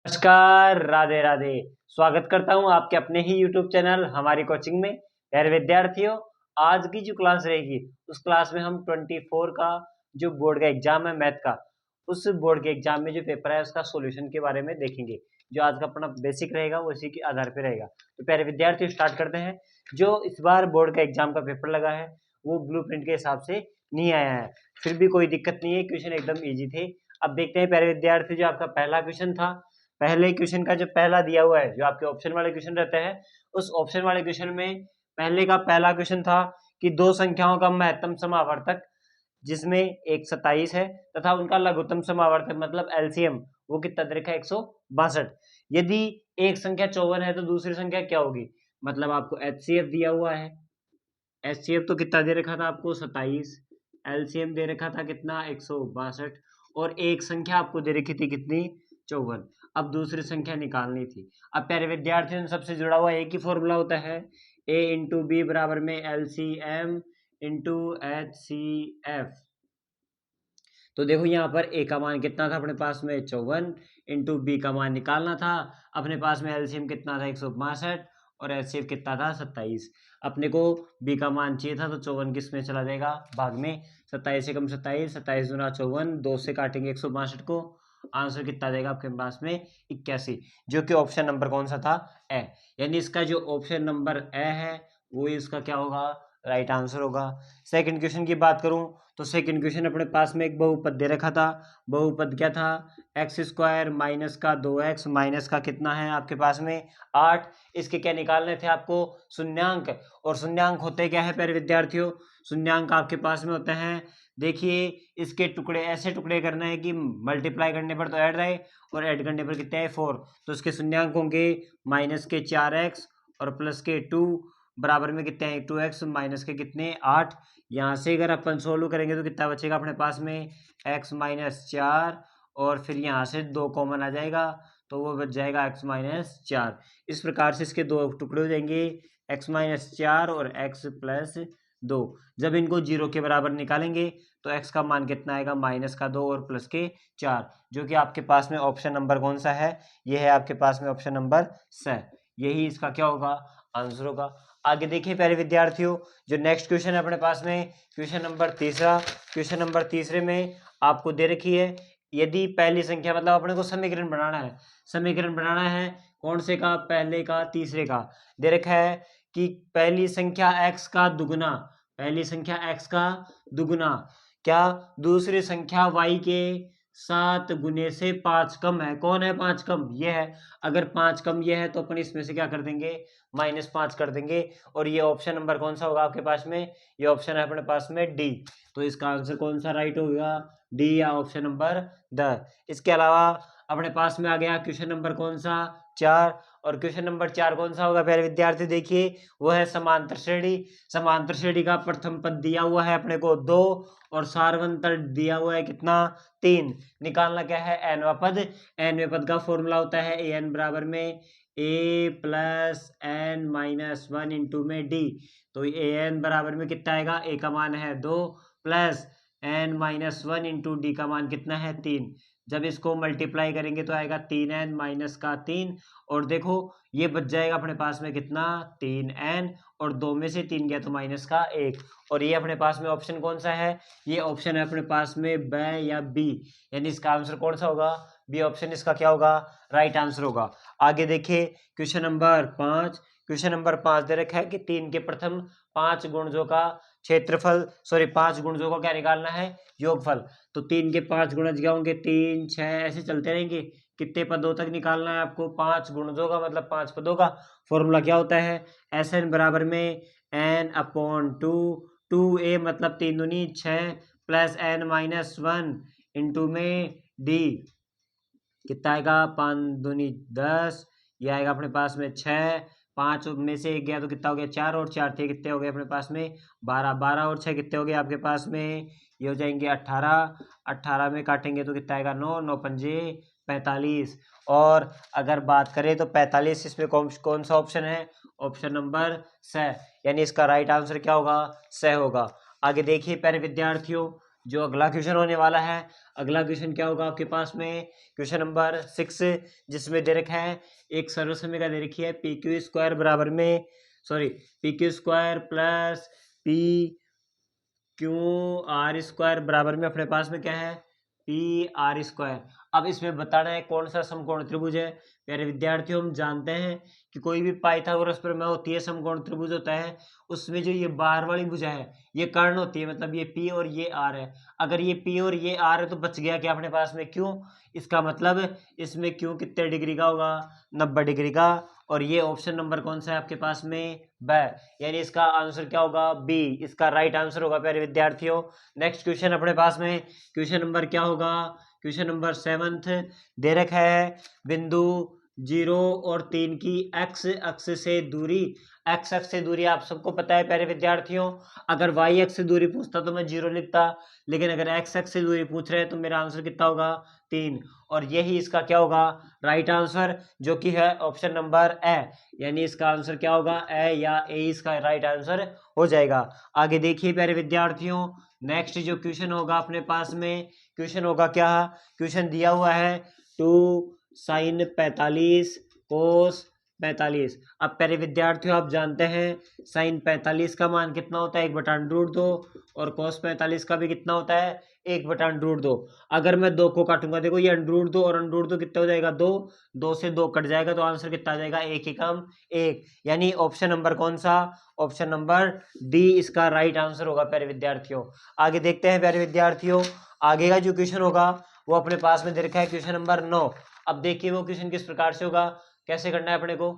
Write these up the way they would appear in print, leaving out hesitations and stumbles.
नमस्कार, राधे राधे। स्वागत करता हूँ आपके अपने ही यूट्यूब चैनल हमारी कोचिंग में। प्यारे विद्यार्थियों, आज की जो क्लास रहेगी उस क्लास में हम 24 का जो बोर्ड का एग्जाम है मैथ का, उस बोर्ड के एग्जाम में जो पेपर है उसका सॉल्यूशन के बारे में देखेंगे। जो आज का अपना बेसिक रहेगा वो इसी के आधार पर रहेगा। तो प्यारे विद्यार्थियों, स्टार्ट करते हैं। जो इस बार बोर्ड का एग्जाम का पेपर लगा है वो ब्लूप्रिंट के हिसाब से नहीं आया है, फिर भी कोई दिक्कत नहीं है, क्वेश्चन एकदम ईजी थे। अब देखते हैं प्यारे विद्यार्थी, जो आपका पहला क्वेश्चन था, पहले क्वेश्चन का जो पहला दिया हुआ है, जो आपके ऑप्शन वाले क्वेश्चन रहते हैं, उस ऑप्शन वाले क्वेश्चन में पहले का पहला क्वेश्चन था कि दो संख्याओं का महत्तम समावर्तक, जिसमें एक 27 है तथा उनका लघुत्तम समावर्तक मतलब एलसीएम वो कितना दे रखा है 162। यदि एक संख्या 54 है तो दूसरी संख्या क्या होगी? मतलब आपको एचसीएफ दिया हुआ है, एचसीएफ तो कितना दे रखा था आपको 27, एलसीएम दे रखा था कितना 162, और एक संख्या आपको दे रखी थी कितनी 54। अब दूसरी संख्या निकालनी थी। अब प्यारे विद्यार्थियों, सबसे जुड़ा हुआ एक ही फॉर्मूला होता है, a इंटू बी बराबर में LCM into H C F. तो देखो यहाँ पर a का मान कितना था अपने पास में 54, इंटू बी का मान निकालना था, अपने पास में एलसीएम कितना था 162 और एचसीएफ कितना था 27। अपने को b का मान चाहिए था तो 54 किस में चला जाएगा? भाग में। 27 से कम 27, 27 गुना 54, 2 से काटेंगे 162 को, आंसर कितना देगा आपके पास में 81, जो कि ऑप्शन नंबर कौन सा था? ए। यानी इसका जो ऑप्शन नंबर ए है वो इसका क्या होगा? राइट आंसर होगा। सेकंड क्वेश्चन की बात करूं तो सेकंड क्वेश्चन अपने पास में एक बहुपद दे रखा था। बहुपद क्या था? एक्स स्क्वायर माइनस का 2x माइनस का कितना है आपके पास में 8। इसके क्या निकालने थे आपको? शून्यांक। और शून्यांक होते क्या है प्यारे विद्यार्थियों? शून्यांक आपके पास में होते हैं, देखिए इसके टुकड़े ऐसे टुकड़े करना है कि मल्टीप्लाई करने पर तो ऐड रहे और ऐड करने पर कितने हैं 4। तो इसके शून्यांक होंगे माइनस के 4x और प्लस के 2 बराबर में कितने हैं 2x माइनस के कितने 8। यहाँ से अगर अपन सोल्व करेंगे तो कितना बचेगा अपने पास में x माइनस 4, और फिर यहाँ से 2 कॉमन आ जाएगा तो वो बच जाएगा x माइनस 4। इस प्रकार से इसके दो टुकड़े हो जाएंगे, x माइनस 4 और x प्लस 2। जब इनको 0 के बराबर निकालेंगे तो x का मान कितना आएगा? माइनस का 2 और प्लस के 4, जो कि आपके पास में ऑप्शन नंबर कौन सा है? ये है आपके पास में ऑप्शन नंबर स। यही इसका क्या होगा? आंसर होगा। आगे देखिए प्यारे विद्यार्थियों, जो नेक्स्ट क्वेश्चन है अपने पास में क्वेश्चन नंबर तीसरा। क्वेश्चन नंबर तीसरे में आपको दे रखी है, यदि पहली संख्या, मतलब अपने को समीकरण बनाना है, समीकरण बनाना है कौन से का? पहले का तीसरे का। दे रखा है कि पहली संख्या x का दुगुना, पहली संख्या x का दुगुना क्या दूसरी संख्या y के 7 गुने से 5 कम है। कौन है 5 कम? ये है। अगर 5 कम ये है तो अपन इसमें से क्या कर देंगे? -5 कर देंगे। और ये ऑप्शन नंबर कौन सा होगा आपके पास में? ये ऑप्शन है अपने पास में डी। तो इसका आंसर कौन सा राइट होगा? डी या ऑप्शन नंबर द। इसके अलावा अपने पास में आ गया क्वेश्चन नंबर कौन सा? 4। और क्वेश्चन नंबर 4 कौन सा होगा प्यारे विद्यार्थी? देखिए वो है समांतर श्रेणी। समांतर श्रेणी का प्रथम पद दिया हुआ है अपने को 2 और सार्वंतर दिया हुआ है कितना? 3। निकालना क्या है? एनवा पद। एनवे पद का फॉर्मूला होता है ए एन बराबर में ए प्लस एन माइनस 1 इंटू में डी। तो ए एन बराबर में कितना आएगा? ए का मान है 2 plus N minus 1 into D का मान कितना है 3। जब इसको मल्टीप्लाई करेंगे तो आएगा 3n माइनस का 3, और देखो ये बच जाएगा अपने पास में कितना? 3n, और 2 में से 3 गया तो माइनस का 1। और ये अपने पास में ऑप्शन कौन सा है? ये ऑप्शन है अपने पास में ब या बी, यानी इसका आंसर कौन सा होगा? बी ऑप्शन इसका क्या होगा? राइट आंसर होगा। आगे देखिए क्वेश्चन नंबर 5। क्वेश्चन नंबर 5 दे रखा है कि 3 के प्रथम 5 गुणजों का क्षेत्रफल, सॉरी 5 गुणजों का क्या निकालना है? योगफल। तो 3 के 5 गुणज क्या होंगे? 3 6 ऐसे चलते रहेंगे। कितने पदों तक निकालना है आपको? 5 गुणजों का, मतलब 5 पदों का। फॉर्मूला क्या होता है? एस एन बराबर में n अपॉन 2, 2a मतलब 3 दूनी 6 प्लस n माइनस 1 इंटू में d। कितना आएगा? 5 दूनी 10, ये आएगा अपने पास में 6, 5 में से 1 गया तो कितना हो गया? 4, और 4 थे कितने हो गए अपने पास में? 12, 12 और 6 कितने हो गए आपके पास में? ये हो जाएंगे 18, 18 में काटेंगे तो कितना आएगा? 9, 9 पंजे 45। और अगर बात करें तो 45 इसमें कौन सा ऑप्शन है? ऑप्शन नंबर स, यानी इसका राइट आंसर क्या होगा? स होगा। आगे देखिए प्यारे विद्यार्थियों, जो अगला क्वेश्चन होने वाला है, अगला क्वेश्चन क्या होगा आपके पास में, क्वेश्चन नंबर 6, जिसमें दे रखा है एक सर्वसमय दे रखी है पी क्यू स्क्वायर बराबर में, sorry, P Q square plus P Q R square बराबर में अपने पास में क्या है, पी आर स्क्वायर। अब इसमें बताना है कौन सा समकोण त्रिभुज है। प्यारे विद्यार्थियों, हम जानते हैं कि कोई भी पाइथागोरस प्रमेय होती है, समकोण त्रिभुज होता है, उसमें जो ये बाहर वाली भुजा है ये कर्ण होती है, मतलब ये पी और ये आर है। अगर ये पी और ये आर है तो बच गया क्या अपने पास में, क्यों। इसका मतलब इसमें क्यों कितने डिग्री का होगा, 90 डिग्री का। और ये ऑप्शन नंबर कौन सा है आपके पास में, ब, यानी इसका आंसर क्या होगा, बी, इसका राइट आंसर होगा प्यारे विद्यार्थियों। नेक्स्ट क्वेश्चन अपने पास में, क्वेश्चन नंबर क्या होगा, क्वेश्चन नंबर 7 दे रखा है बिंदु 0 और 3 की एक्स अक्ष से दूरी। एक्स अक्ष से दूरी आप सबको पता है प्यारे विद्यार्थियों। अगर वाई अक्ष से दूरी पूछता तो मैं 0 लिखता, लेकिन अगर एक्स अक्ष से दूरी पूछ रहे हैं तो मेरा आंसर कितना होगा, 3। और यही इसका क्या होगा, राइट आंसर, जो कि है ऑप्शन नंबर ए, यानी इसका आंसर क्या होगा, ए या ए इसका राइट आंसर हो जाएगा। आगे देखिए प्यारे विद्यार्थियों, नेक्स्ट जो क्वेश्चन होगा अपने पास में, क्वेश्चन होगा क्या, क्वेश्चन दिया हुआ है 2 sin 45 cos 45। अब प्यारे विद्यार्थियों, आप जानते हैं साइन 45 का मान कितना होता है, 1/√2, और cos 45 का भी कितना होता है, 1/√2। अगर मैं 2 को काटूंगा, देखो ये √2 और √2 कितना हो जाएगा, 2, 2 से 2 कट जाएगा तो आंसर कितना आ जाएगा, 1 ही कम 1, यानी ऑप्शन नंबर कौन सा, ऑप्शन नंबर डी इसका राइट आंसर होगा प्यारे विद्यार्थियों। आगे देखते हैं प्यारे विद्यार्थियों, आगे का जो क्वेश्चन होगा वो अपने पास में दे रखा है क्वेश्चन नंबर 9। अब देखिए वो क्वेश्चन किस प्रकार से होगा, कैसे करना है अपने को।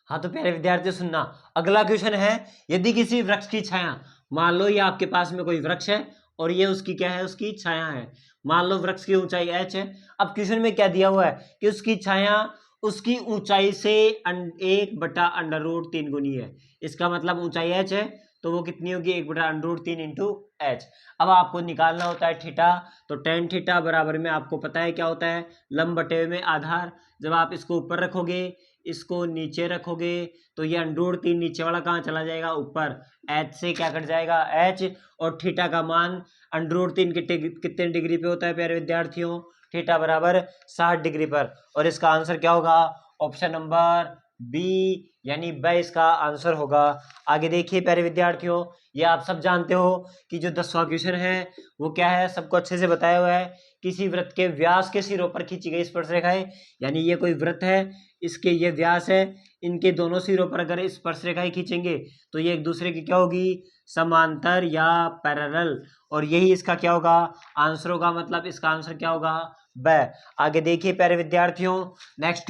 हाँ तो प्यारे विद्यार्थियों सुनना, अगला क्वेश्चन है, यदि किसी वृक्ष की छाया, मान लो ये आपके पास में कोई वृक्ष है और ये उसकी क्या है, उसकी छाया है। मान लो वृक्ष की ऊंचाई h है। अब क्वेश्चन में क्या दिया हुआ है कि उसकी छाया उसकी ऊंचाई से 1/√3 गुनी है। इसका मतलब ऊंचाई h है तो वो कितनी होगी, 1/√3 इंटू एच। अब आपको निकालना होता है थीटा, तो टेन थीटा बराबर में आपको पता है क्या होता है, लंब बटे में आधार। जब आप इसको ऊपर रखोगे, इसको नीचे रखोगे, तो ये √3 नीचे वाला कहाँ चला जाएगा, ऊपर, h से क्या कट जाएगा, h। और थीटा का मान √3 कितने डिग्री पे होता है प्यारे विद्यार्थियों, थीटा बराबर 60 डिग्री पर। और इसका आंसर क्या होगा, ऑप्शन नंबर बी, यानी ब इसका आंसर होगा। आगे देखिए प्यारे विद्यार्थियों, ये आप सब जानते हो कि जो 10वां क्वेश्चन है वो क्या है, सबको अच्छे से बताया हुआ है, किसी वृत्त के व्यास के सिरों पर खींची गई स्पर्शरेखाएं, यानी ये कोई वृत्त है, इसके ये व्यास है, इनके दोनों सिरों पर अगर स्पर्शरेखाएं खींचेंगे तो ये एक दूसरे की क्या होगी, समांतर या पैरेलल। और यही इसका क्या होगा, आंसर होगा, मतलब इसका आंसर क्या होगा, ब। आगे देखिए प्यारे विद्यार्थियों, नेक्स्ट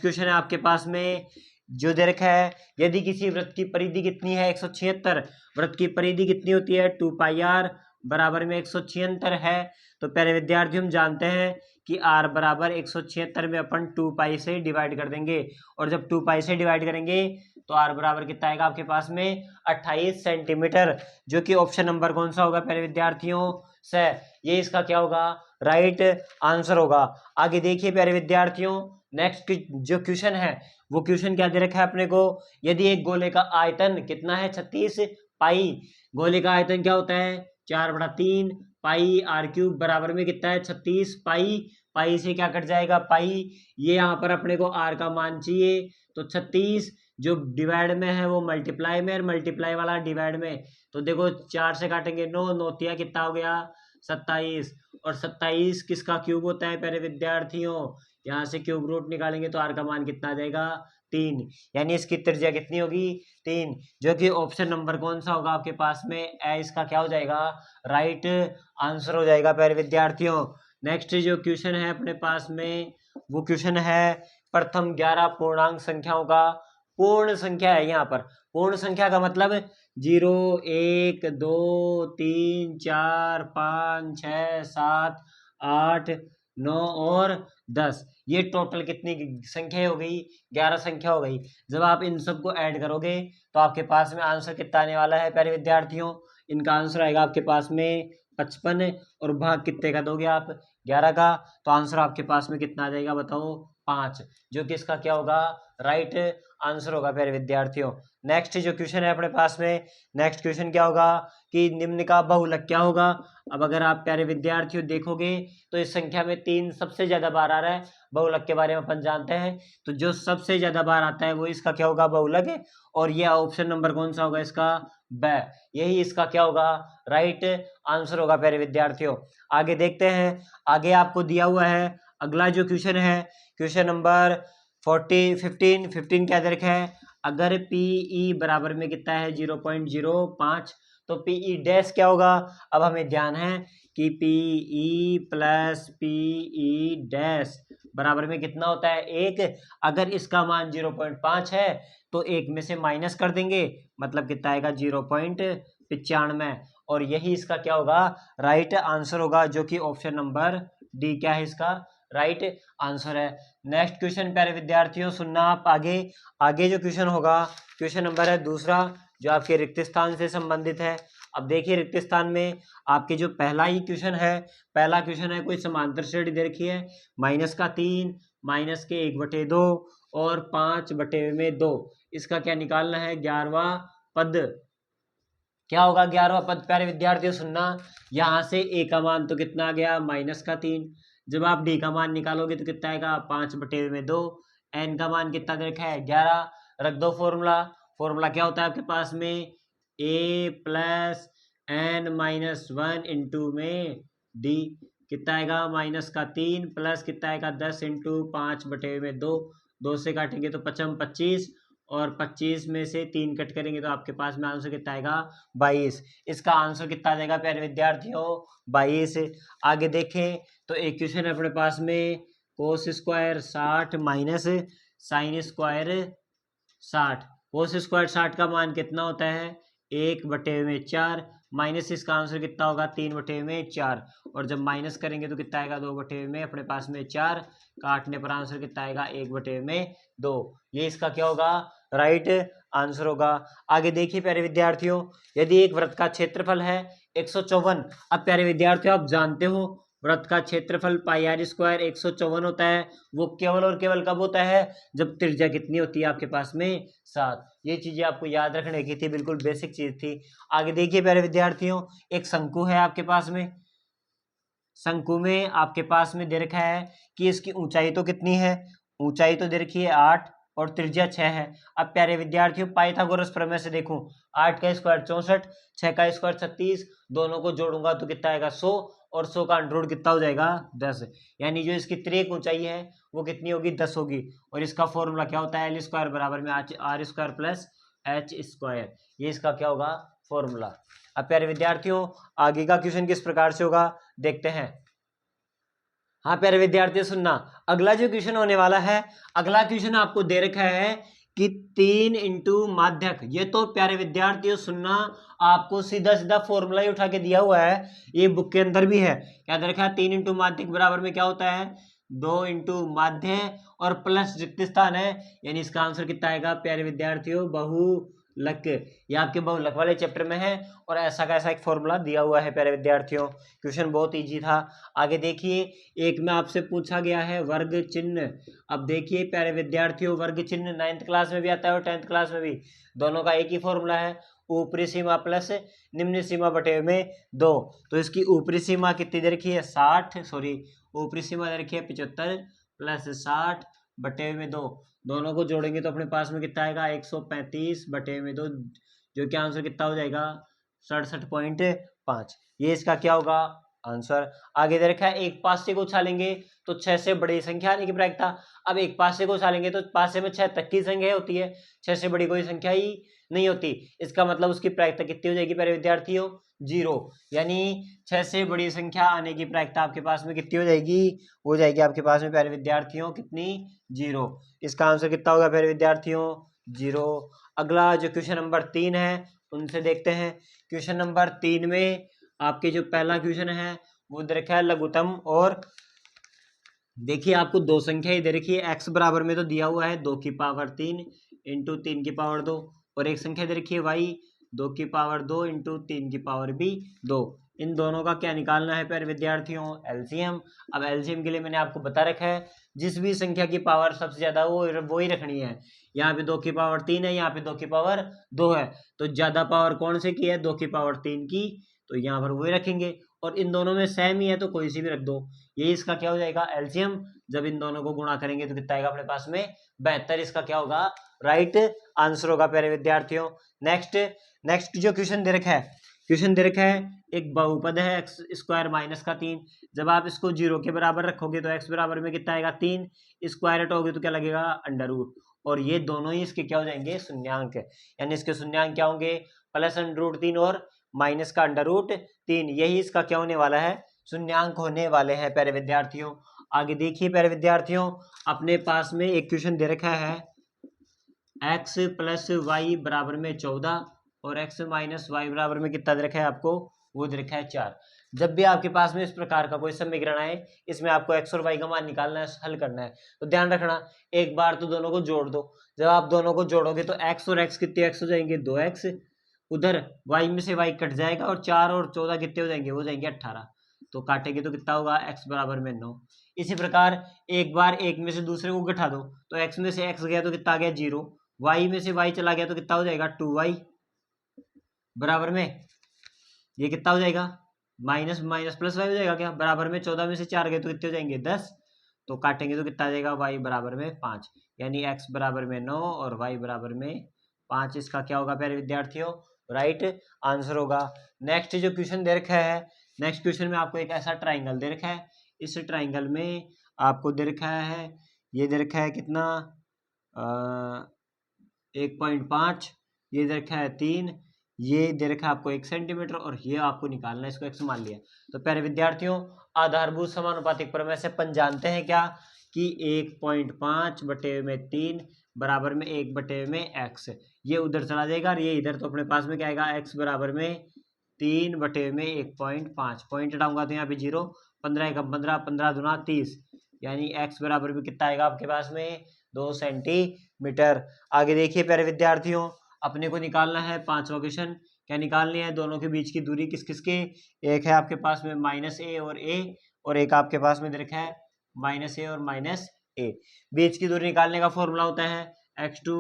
क्वेश्चन है आपके पास में जो दे रखा है, यदि किसी वृत्त की परिधि कितनी है, 176, वृत्त की परिधि कितनी होती है, 2πr बराबर में 176 है। तो प्यारे विद्यार्थी हम जानते हैं कि r बराबर 176 में अपन 2π से डिवाइड कर देंगे, और जब 2π से डिवाइड करेंगे तो r बराबर कितना आएगा आपके पास में, 28 सेंटीमीटर, जो कि ऑप्शन नंबर कौन सा होगा प्यारे विद्यार्थियों, से, ये इसका क्या होगा, राइट आंसर होगा। आगे देखिए प्यारे विद्यार्थियों, नेक्स्ट जो क्वेश्चन है वो क्वेश्चन क्या दे रखा है अपने को, यदि एक गोले का आयतन कितना है, 36 पाई, गोले का आयतन क्या होता है, 4/3 पाई r³ बराबर में कितना है, 36 पाई, पाई से क्या कट जाएगा, पाई, ये यहाँ पर अपने को r का मान चाहिए, तो 36 जो डिवाइड में है वो मल्टीप्लाई में, और मल्टीप्लाई वाला डिवाइड में, तो देखो 4 से काटेंगे 9, 9 तिया कितना हो गया, 27, और 27 किसका क्यूब होता है प्यारे विद्यार्थियों, यहाँ से क्यूब रूट निकालेंगे तो r का मान कितना आ जाएगा, 3, यानी इसकी त्रिज्या कितनी होगी, 3, जो कि ऑप्शन नंबर कौन सा होगा आपके पास में, ए इसका क्या हो जाएगा, राइट आंसर हो जाएगा प्यारे विद्यार्थियों। नेक्स्ट जो क्वेश्चन है अपने पास में वो क्वेश्चन है प्रथम 11 पूर्णांक संख्याओं का पूर्ण संख्या है। यहाँ पर पूर्ण संख्या का मतलब 0, 1, 2, 3, 4, 5, 6, 7, 8, 9 और 10, ये टोटल कितनी संख्या हो गई, 11 संख्या हो गई। जब आप इन सबको ऐड करोगे तो आपके पास में आंसर कितना आने वाला है प्यारे विद्यार्थियों, इनका आंसर आएगा आपके पास में 55, और भाग कितने का दोगे आप, 11 का, तो आंसर आपके पास में कितना आ जाएगा बताओ, 5, जो कि इसका क्या होगा, राइट आंसर होगा प्यारे विद्यार्थियों। नेक्स्ट जो क्वेश्चन है अपने पास में, नेक्स्ट क्वेश्चन क्या होगा कि निम्न का बहुलक क्या होगा। अब अगर आप प्यारे विद्यार्थियों देखोगे तो इस संख्या में 3 सबसे ज्यादा बार आ रहा है। बहुलक के बारे में अपन जानते हैं, तो जो सबसे ज्यादा बार आता है वो इसका क्या होगा, बहुलक है। और यह ऑप्शन नंबर कौन सा होगा इसका, ब, यही इसका क्या होगा, राइट आंसर होगा प्यारे विद्यार्थियों। आगे देखते हैं, आगे आपको दिया हुआ है अगला जो क्वेश्चन है, क्वेश्चन नंबर 15 क्या दे रखा है, अगर पीई बराबर में कितना है 0.05, तो पीई डैश क्या होगा। अब हमें ध्यान है कि पीई प्लस पीई डैश बराबर में कितना होता है 1। अगर इसका मान 0.5 है तो 1 में से माइनस कर देंगे, मतलब कितना आएगा 0.95, और यही इसका क्या होगा, राइट आंसर होगा, जो कि ऑप्शन नंबर डी क्या है इसका राइट आंसर है। नेक्स्ट क्वेश्चन प्यारे विद्यार्थियों सुनना आप आगे। आगे जो क्वेश्चन होगा, क्वेश्चन नंबर है दूसरा, जो आपके रिक्त स्थान से संबंधित है। अब देखिए रिक्त स्थान में आपके जो पहला ही क्वेश्चन है, पहला क्वेश्चन है कोई समांतर श्रेणी दे रखी है, -3, -1/2 और 5/2। इसका क्या निकालना है, 11वां पद। क्या होगा 11वां पद प्यारे विद्यार्थियों सुनना, यहाँ से ए का मान तो कितना आ गया -3, जब आप डी का मान निकालोगे तो कितना आएगा 5/2, एन का मान कितना दे रखा है 11, रख दो फॉर्मूला। फॉर्मूला क्या होता है आपके पास में, ए प्लस एन -1 इंटू में डी, कितना आएगा -3 प्लस कितना आएगा 10 इंटू 5/2, 2 से काटेंगे तो 25, और 25 में से 3 कट करेंगे तो आपके पास में आंसर कितना आएगा 22। इसका आंसर कितना आ जाएगा प्यारे विद्यार्थियों 22। आगे देखें तो एक क्वेश्चन है अपने पास में, cos square 60 minus sine square 60। Cos square 60 का मान कितना होता है 1/4, माइनस इसका आंसर कितना होगा 3/4, और जब माइनस करेंगे तो कितना आएगा 2/, अपने पास में 4, काटने पर आंसर कितना आएगा 1/2। ये इसका क्या होगा, राइट आंसर होगा। आगे देखिए प्यारे विद्यार्थियों, यदि एक वृत्त का क्षेत्रफल है 154। अब प्यारे विद्यार्थियों आप जानते हो वृत्त का क्षेत्रफल πr² 154 होता है, वो केवल और केवल कब होता है, जब त्रिज्या कितनी होती है आपके पास में 7। ये चीजें आपको याद रखने की थी, बिल्कुल बेसिक चीज थी। आगे देखिए प्यारे विद्यार्थियों, एक शंकु है आपके पास में, शंकु में आपके पास में दे रखा है कि इसकी ऊंचाई तो कितनी है, ऊंचाई तो दे रखी है 8 और त्रिज्या 6 है। अब प्यारे विद्यार्थियों पाइथागोरस प्रमेय से देखूं, 8 का स्क्वायर 64, 6 का स्क्वायर 36, दोनों को जोड़ूंगा तो कितना आएगा 100, और 100 का अंडर रूट कितना हो जाएगा 10, यानी जो इसकी त्रिक ऊंचाई है वो कितनी होगी 10 होगी। और इसका फॉर्मूला क्या होता है, L² बराबर में R² प्लस H², ये इसका क्या होगा फॉर्मूला। अब प्यारे विद्यार्थियों आगे का क्वेश्चन किस प्रकार से होगा देखते हैं। हाँ प्यारे विद्यार्थियों सुनना, अगला जो क्वेश्चन होने वाला है, अगला क्वेश्चन आपको दे रखा है कि 3 इंटू माध्यक। ये तो प्यारे विद्यार्थियों सुनना आपको सीधा सीधा फॉर्मूला ही उठा के दिया हुआ है, ये बुक के अंदर भी है। क्या दे रखा है, 3 इंटू माध्यक बराबर में क्या होता है 2 इंटू माध्य और प्लस रिक्त स्थान है, यानी इसका आंसर कितना आएगा प्यारे विद्यार्थियों बहुलक। ये आपके बहुलक वाले चैप्टर में है, और ऐसा का ऐसा एक फॉर्मूला दिया हुआ है प्यारे विद्यार्थियों। क्वेश्चन बहुत इजी था। आगे देखिए, एक में आपसे पूछा गया है वर्ग चिन्ह। अब देखिए प्यारे विद्यार्थियों, वर्ग चिन्ह 9th क्लास में भी आता है और 10th क्लास में भी, दोनों का एक ही फॉर्मूला है, ऊपरी सीमा प्लस निम्न सीमा बटे में 2। तो इसकी ऊपरी सीमा कितनी दे रखी है 60, सॉरी ऊपरी सीमा दे रखी है 75 प्लस 60 बटे में 2, दोनों को जोड़ेंगे तो अपने पास में कितना आएगा 135 बटे में 2, जो कि आंसर कितना हो जाएगा 67.5। ये इसका क्या होगा आंसर। आगे दे रखा है एक पासे को उछालेंगे तो 6 से बड़ी संख्या आने की प्रायिकता। अब एक पासे को उछालेंगे तो पासे में 6 तक की संख्या होती है, 6 से बड़ी कोई संख्या ही नहीं होती। इसका मतलब उसकी प्रायिकता कितनी हो जाएगी प्यारे विद्यार्थियों 0, यानी 6 से बड़ी संख्या आने की प्रायिकता आपके पास में कितनी हो जाएगी, हो जाएगी आपके पास में प्यारे विद्यार्थियों कितनी 0। इसका आंसर कितना होगा प्यारे विद्यार्थियों 0। अगला जो क्वेश्चन नंबर 3 है उनसे देखते हैं। क्वेश्चन नंबर 3 में आपके जो पहला क्वेश्चन है वो दे रखा है लघुत्तम, और देखिए आपको दो संख्या ही दे रखी है, x बराबर में तो दिया हुआ है 2 की पावर 3 इंटू 3 की पावर 2, और एक संख्या दे रखी है y 2 की पावर 2 इंटू 3 की पावर भी 2। इन दोनों का क्या निकालना है प्यारे विद्यार्थियों, एलसीएम। अब एलसीएम के लिए मैंने आपको बता रखा है जिस भी संख्या की पावर सबसे ज्यादा वो ही रखनी है। यहाँ पे 2 की पावर 3 है, यहाँ पे 2 की पावर 2 है, तो ज्यादा पावर कौन से की है, 2 की पावर 3 की, तो यहाँ पर वही रखेंगे। और इन दोनों में सेम ही है तो कोई सी भी रख दो, ये इसका क्या हो जाएगा एलसीएम। जब इन दोनों को गुणा करेंगे तो कितना आएगा अपने पास में 72, इसका क्या होगा राइट आंसर होगा प्यारे विद्यार्थियों। नेक्स्ट जो क्वेश्चन दे रखा है, एक बहुपद है एक्स स्क्वायर माइनस का 3। जब आप इसको 0 के बराबर रखोगे तो एक्स बराबर में कितना आएगा 3, स्क्वायर हटोगे तो क्या लगेगा अंडर रूट, और ये दोनों ही इसके क्या हो जाएंगे शून्यांक, यानी इसके शून्यांक क्या होंगे प्लस अंडर रूट 3 और माइनस का अंडर रूट 3, यही इसका क्या होने वाला है शून्यांक होने वाले हैं प्यारे विद्यार्थियों। आगे देखिए प्यारे विद्यार्थियों, अपने पास में एक क्वेश्चन दे रखा है x प्लस वाई बराबर में 14 और x माइनस वाई बराबर में कितना दे रखा है आपको, वो दे रखा है 4। जब भी आपके पास में इस प्रकार का कोई समीकरण आए, इसमें आपको x और y का मान निकालना है, हल करना है, तो ध्यान रखना एक बार तो दोनों को जोड़ दो। जब आप दोनों को जोड़ोगे तो x और x कितने x हो जाएंगे 2x, उधर y में से y कट जाएगा और 4 और 14 कितने हो जाएंगे, वो जाएंगे 18, तो काटेंगे तो कितना होगा x बराबर में 9। इसी प्रकार एक बार एक में से दूसरे को घटा दो, तो x में से x गया तो कितना आ गया 0, y में से y चला गया तो कितना हो जाएगा 2y बराबर में ये कितना हो जाएगा माइनस माइनस प्लस y हो जाएगा क्या, बराबर में 14 में से 4 गए तो कितने हो जाएंगे 10, तो काटेंगे तो कितना आ जाएगा y बराबर में 5, यानी x बराबर में 9 और y बराबर में 5, इसका क्या होगा प्यारे विद्यार्थियों राइट आंसर होगा। नेक्स्ट जो क्वेश्चन दे रखा है, नेक्स्ट क्वेश्चन में आपको एक ऐसा ट्राइंगल दे रखा है, इस ट्राइंगल में आपको दे रखा है, ये दे रखा है कितना 1.5, ये दे रखा है 3, ये दे रखा है आपको 1 सेंटीमीटर और ये आपको निकालना है, इसको x मान लिया। तो प्यारे विद्यार्थियों आधारभूत समानुपातिक प्रमेय से अपन जानते हैं क्या कि 1.5 बटे में 3 बराबर में 1 बटे में x, ये उधर चला जाएगा और ये इधर, तो अपने पास में क्या आएगा x बराबर में 3 बटे में 1.5, पॉइंट हटाऊंगा तो यहाँ पे 0, 15 का 15, 15 दूना 30, यानी x बराबर में कितना आएगा आपके पास में 2 सेंटीमीटर। आगे देखिए प्यारे विद्यार्थियों, अपने को निकालना है पांचवा क्वेश्चन, क्या निकालनी है दोनों के बीच की दूरी किस किस के, एक है आपके पास में माइनस ए और एक आपके पास में रखा है माइनस ए और माइनस ए। बीच की दूरी निकालने का फॉर्मूला होता है x2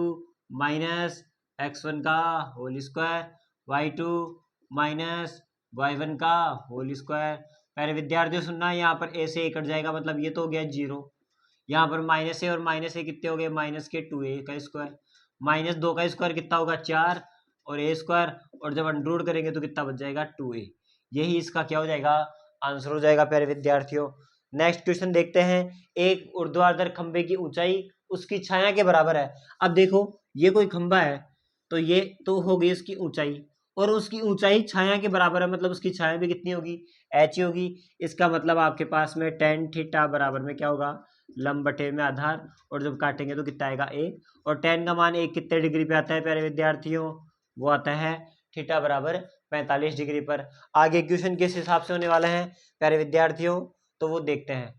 माइनस x1 का whole square, y2 minus y1 का होल स्क्वायर। प्यारे विद्यार्थियों सुनना, यहाँ पर ए से ए कट जाएगा, मतलब ये तो हो गया 0, यहाँ पर माइनस ए और माइनस ए कितने हो गए माइनस के 2a का स्क्वायर, माइनस 2 का स्क्वायर कितना होगा 4 और a स्क्वायर, और जब अंडररूट करेंगे तो कितना बच जाएगा 2a, यही इसका क्या हो जाएगा आंसर हो जाएगा प्यारे विद्यार्थियों। नेक्स्ट क्वेश्चन देखते हैं, एक ऊर्ध्वाधर खंबे की ऊंचाई उसकी छाया के बराबर है। अब देखो ये कोई खंबा है तो ये तो हो गई इसकी ऊंचाई, और उसकी ऊंचाई छाया के बराबर है, मतलब उसकी छाया भी कितनी होगी h होगी। इसका मतलब आपके पास में tan थीटा बराबर में क्या होगा लंब बटे में आधार, और जब काटेंगे तो कितना आएगा 1, और tan का मान 1 कितने डिग्री पे आता है प्यारे विद्यार्थियों, वो आता है थीटा बराबर 45 डिग्री पर। आगे क्वेश्चन किस हिसाब से होने वाला है प्यारे विद्यार्थियों, तो वो देखते हैं।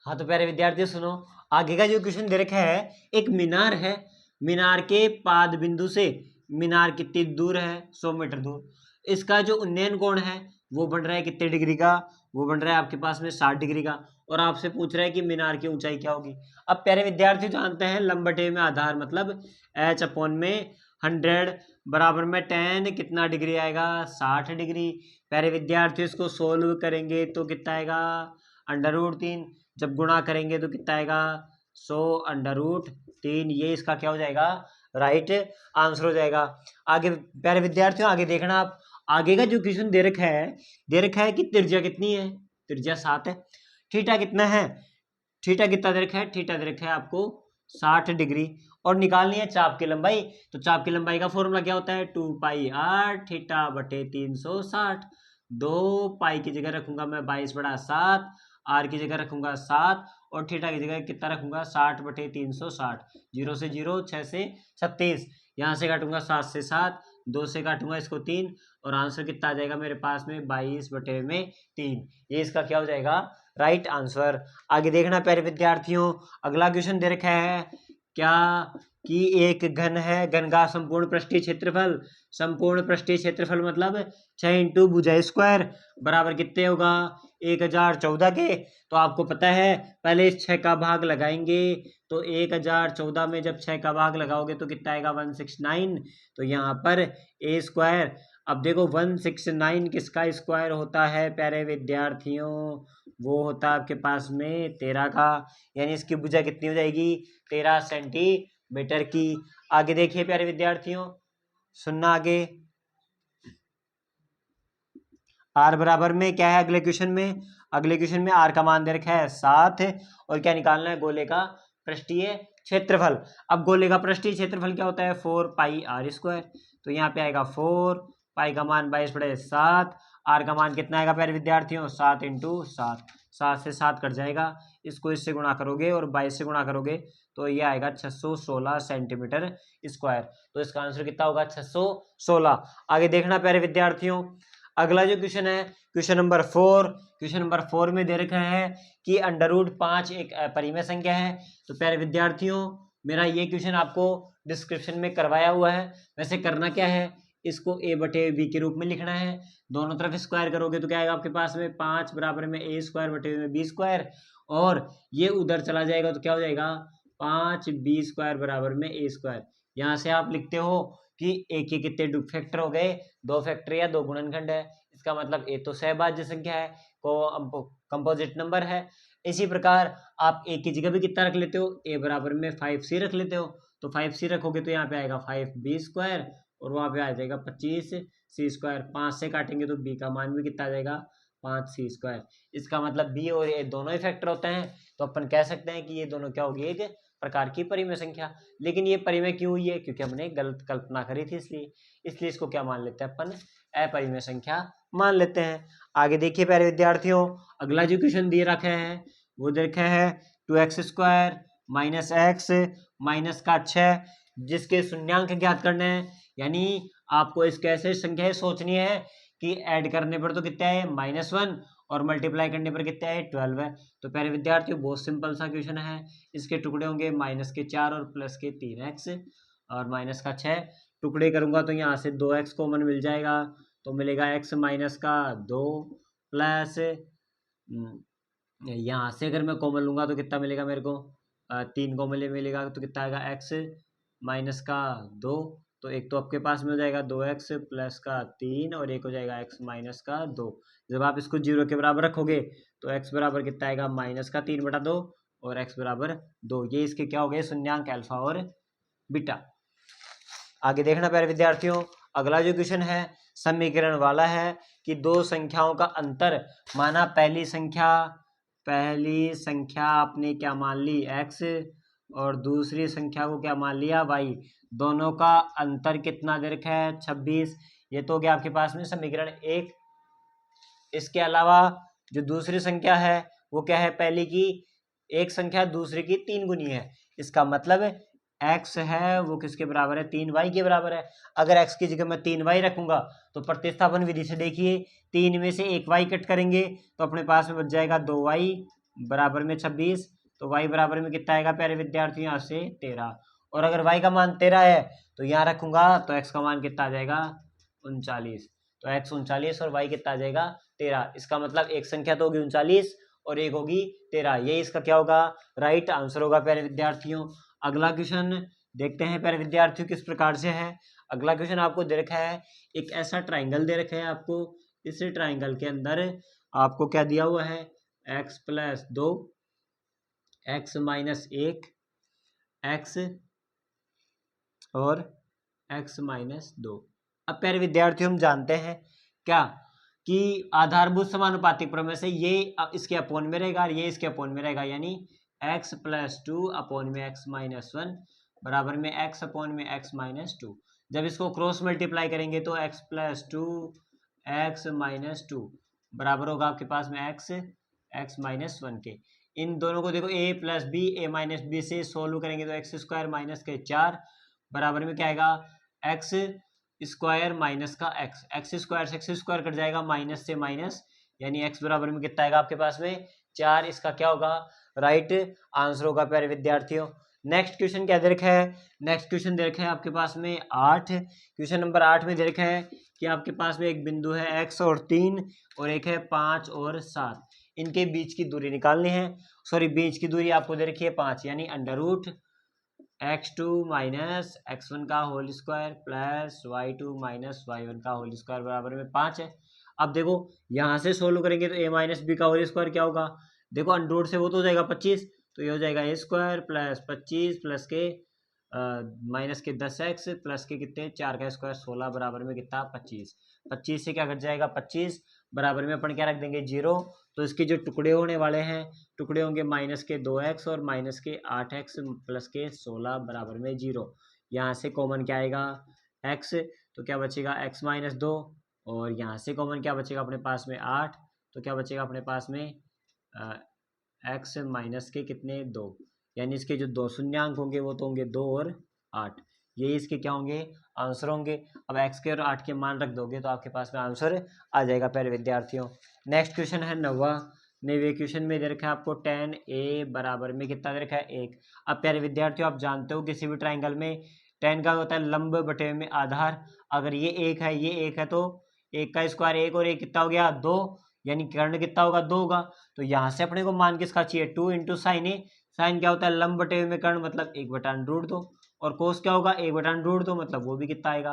हाँ तो प्यारे विद्यार्थियों सुनो, आगे का जो क्वेश्चन दे रखा है, एक मीनार है, मीनार के पाद बिंदु से मीनार कितनी दूर है 100 मीटर दूर, इसका जो उन्नयन कोण है वो बन रहा है कितने डिग्री का, वो बन रहा है आपके पास में 60 डिग्री का, और आपसे पूछ रहा है कि मीनार की ऊंचाई क्या होगी। अब प्यारे विद्यार्थी जानते हैं लंब बटे में आधार मतलब h अपॉन में 100 बराबर में tan कितना डिग्री आएगा 60 डिग्री। प्यारे विद्यार्थी इसको सोल्व करेंगे तो कितना आएगा √3, जब गुणा करेंगे तो कितना आएगा 100 √3, ये इसका क्या हो जाएगा राइट आंसर हो जाएगा। आगे प्यारे विद्यार्थियों आगे देखना आप, आगे का जो क्वेश्चन दे रखा है कि त्रिज्या कितनी है, त्रिज्या 7 है, थीटा कितना है, थीटा कितना दे रखा है, थीटा दे रखा है आपको 60 डिग्री, और निकालनी है चाप की लंबाई, तो चाप की लंबाई का फॉर्मूला क्या होता है 2 पाई r थीटा बटे 360, 2 पाई की जगह रखूंगा मैं 22/7, r की जगह रखूंगा 7 और थीटा की जगह कितना रखूंगा 60 बटे 360, 0 से 0 6 से 36, यहाँ से काटूंगा 7 से 7, 2 से काटूंगा इसको 3, और आंसर कितना आ जाएगा मेरे पास में 22 बटे में 3, ये इसका क्या हो जाएगा राइट आंसर। आगे देखना प्यारे विद्यार्थियों, अगला क्वेश्चन दे रखा है क्या कि एक घन है, घन का संपूर्ण पृष्ठीय क्षेत्रफल मतलब 6 इंटू भुजा स्क्वायर बराबर कितने होगा 1014 के। तो आपको पता है पहले इस 6 का भाग लगाएंगे, तो 1014 में जब 6 का भाग लगाओगे तो कितना आएगा 169। तो यहाँ पर ए स्क्वायर, अब देखो 169 किसका स्क्वायर होता है प्यारे विद्यार्थियों, वो होता है आपके पास में 13 का, यानी इसकी भुजा कितनी हो जाएगी 13 सेंटीमीटर की। आगे देखिए प्यारे विद्यार्थियों, सुनना आगे, आर बराबर में क्या है अगले क्वेश्चन में आर का मान दे रखा है 7 और क्या निकालना है गोले का पृष्ठीय क्षेत्रफल। अब गोले का पृष्ठीय क्षेत्रफल क्या होता है 4 पाई आर स्क्वायर, तो यहाँ पे आएगा 4 पाई का मान 22/7, आर का मान कितना आएगा प्यारे विद्यार्थियों 7 इंटू 7, 7 से 7 कट जाएगा, इसको इससे गुणा करोगे और 22 से गुणा करोगे तो ये आएगा 616 सेंटीमीटर स्क्वायर। तो इसका आंसर कितना होगा 616। आगे देखना प्यारे विद्यार्थियों, अगला जो क्वेश्चन है क्वेश्चन नंबर 4 में दे रखा है कि √5 एक अपरिमेय संख्या है। तो प्यारे विद्यार्थियों मेरा ये क्वेश्चन आपको डिस्क्रिप्शन में करवाया हुआ है। वैसे करना क्या है, इसको a/b के रूप में लिखना है, दोनों तरफ स्क्वायर करोगे तो क्या आएगा आपके पास में 5 बराबर में a² / b², और ये उधर चला जाएगा तो क्या हो जाएगा 5b² बराबर में a²। यहाँ से आप लिखते हो कि a के कितने फैक्टर हो गए 2 फैक्टर या 2 गुणनखंड है, इसका मतलब a तो सहभाज्य संख्या है, कंपोजिट नंबर है। इसी प्रकार आप a की जगह भी कितना रख लेते हो, a बराबर में 5c रख लेते हो, तो 5c रखोगे तो यहाँ पे आएगा 5b² और वहाँ पे आ जाएगा 25c², 5 से काटेंगे तो b का मान भी कितना आ जाएगा 5c²। इसका मतलब b और a दोनों ही फैक्टर होते हैं, तो अपन कह सकते हैं कि ये दोनों क्या होगी एक प्रकार की परिमेय संख्या। लेकिन ये परिमेय क्यों हुई है, क्योंकि हमने गलत कल्पना करी थी, इसलिए इसको क्या मान लेते हैं अपन अपरिमेय संख्या मान लेते हैं। आगे देखिए प्यारे विद्यार्थियों, अगला जो क्वेश्चन दिए रखा है वो दे रखा है 2x² - x -6 जिसके शून्यांक ज्ञात करने हैं, यानी आपको इसके ऐसे संख्याएं सोचनी है कि ऐड करने पर तो कितना है -1 और मल्टीप्लाई करने पर कितना है 12 है। तो प्यारे विद्यार्थियों बहुत सिंपल सा क्वेश्चन है, इसके टुकड़े होंगे -4 और +3x और -6 टुकड़े करूंगा तो यहाँ से 2x कॉमन मिल जाएगा, तो मिलेगा x -2 प्लस यहाँ से अगर मैं कॉमन लूंगा तो कितना मिलेगा मेरे को 3 कॉमन मिलेगा, तो कितना आएगा x -2, तो एक तो आपके पास में हो जाएगा 2x + 3 और एक हो जाएगा x -2। जब आप इसको 0 के बराबर रखोगे तो x बराबर कितना आएगा -3/2 और x बराबर 2। ये इसके क्या हो गए शून्यांक अल्फा और बीटा। आगे देखना प्यारे विद्यार्थियों, अगला जो क्वेश्चन है समीकरण वाला है कि दो संख्याओं का अंतर माना पहली संख्या आपने क्या मान ली x और दूसरी संख्या को क्या मान लिया y, दोनों का अंतर कितना दे रखा है 26। ये तो हो गया आपके पास में समीकरण 1। इसके अलावा जो दूसरी संख्या है वो क्या है, पहली की एक संख्या दूसरी की 3 गुनी है, इसका मतलब x है वो किसके बराबर है 3y के बराबर है। अगर x की जगह मैं 3y रखूंगा तो प्रतिस्थापन विधि से देखिए 3 में से 1 y कट करेंगे तो अपने पास में बच जाएगा 2y बराबर में 26, तो y बराबर में कितना आएगा प्यारे विद्यार्थी यहाँ से 13, और अगर y का मान 13 है तो यहाँ रखूंगा तो x का मान कितना आ जाएगा 39, तो x 39 और y कितना आ जाएगा 13। इसका मतलब एक संख्या तो होगी 39 और एक होगी 13, ये इसका क्या होगा राइट आंसर होगा प्यारे विद्यार्थियों। अगला क्वेश्चन देखते हैं प्यारे विद्यार्थियों किस प्रकार से है। अगला क्वेश्चन आपको दे रखा है, एक ऐसा ट्राइंगल दे रखा है आपको, इस ट्राइंगल के अंदर आपको क्या दिया हुआ है x + 2 x - 1 x और x - 2। अब प्यारे विद्यार्थियों हम जानते हैं क्या कि आधारभूत समानुपातिक प्रमेय से ये इसके अपोन में रहेगा और ये इसके अपोन में रहेगा, यानी x + 2 अपोन में x - 1 बराबर में x अपोन में x - 2। जब इसको क्रॉस मल्टीप्लाई करेंगे तो x + 2 x - 2 बराबर होगा आपके पास में x -1 के। इन दोनों को देखो a + b a - b से सोल्व करेंगे तो x² - 4 बराबर में क्या आएगा x² माइनस का x स्क्वायर से x² कट जाएगा माइनस से माइनस, यानी x बराबर में कितना आएगा आपके पास में 4। इसका क्या होगा राइट आंसर होगा प्यारे विद्यार्थियों। नेक्स्ट क्वेश्चन क्या दे रखा है, नेक्स्ट क्वेश्चन दे रखा है आपके पास में 8, क्वेश्चन नंबर 8 में दे रखा है कि आपके पास में एक बिंदु है x और 3 और एक है 5 और 7, इनके बीच की दूरी निकालनी है। सॉरी, बीच की दूरी आपको दे रखी है 5, यानी under root x2 minus x1 का whole square plus y2 minus y1 का होल स्क्वायर बराबर में 5 है। अब देखो यहाँ से सोल्व करेंगे तो a माइनस बी का होल स्क्वायर क्या होगा, देखो अंडर रूट से वो तो हो जाएगा 25, तो ये हो जाएगा ए स्क्वायर प्लस 25 प्लस के माइनस के 10x प्लस के कितने 4 का स्क्वायर 16 बराबर में कितना 25, 25 से क्या घट जाएगा 25 बराबर में अपन क्या रख देंगे 0, तो इसके जो टुकड़े होने वाले हैं टुकड़े होंगे माइनस के 2x और माइनस के 8x प्लस के 16 बराबर में 0। यहाँ से कॉमन क्या आएगा x, तो क्या बचेगा x माइनस 2, और यहाँ से कॉमन क्या बचेगा अपने पास में 8, तो क्या बचेगा अपने पास में x माइनस के कितने 2, यानी इसके जो दो शून्यांक होंगे वो तो होंगे 2 और 8, ये इसके क्या होंगे आंसर होंगे। अब x के और 8 के मान रख दोगे तो आपके पास में आंसर आ जाएगा प्यारे विद्यार्थियों। नेक्स्ट क्वेश्चन है 9वें क्वेश्चन में दे रखा है आपको tan a बराबर में कितना दे रखा है 1। अब प्यारे विद्यार्थियों आप जानते हो किसी भी ट्राइंगल में tan का होता है लंब बटे में आधार, अगर ये 1 है ये 1 है तो 1 का स्क्वायर 1 और 1 कितना हो गया 2, यानी कर्ण कितना होगा 2 होगा। तो यहाँ से अपने को मान किसका चाहिए 2 इंटू साइन ए, साइन क्या होता है लंब बटे में कर्ण मतलब 1 बटा अंडर रूट 2, और कोस क्या होगा 1 बटा अंडर रूट 2 मतलब वो भी कितना आएगा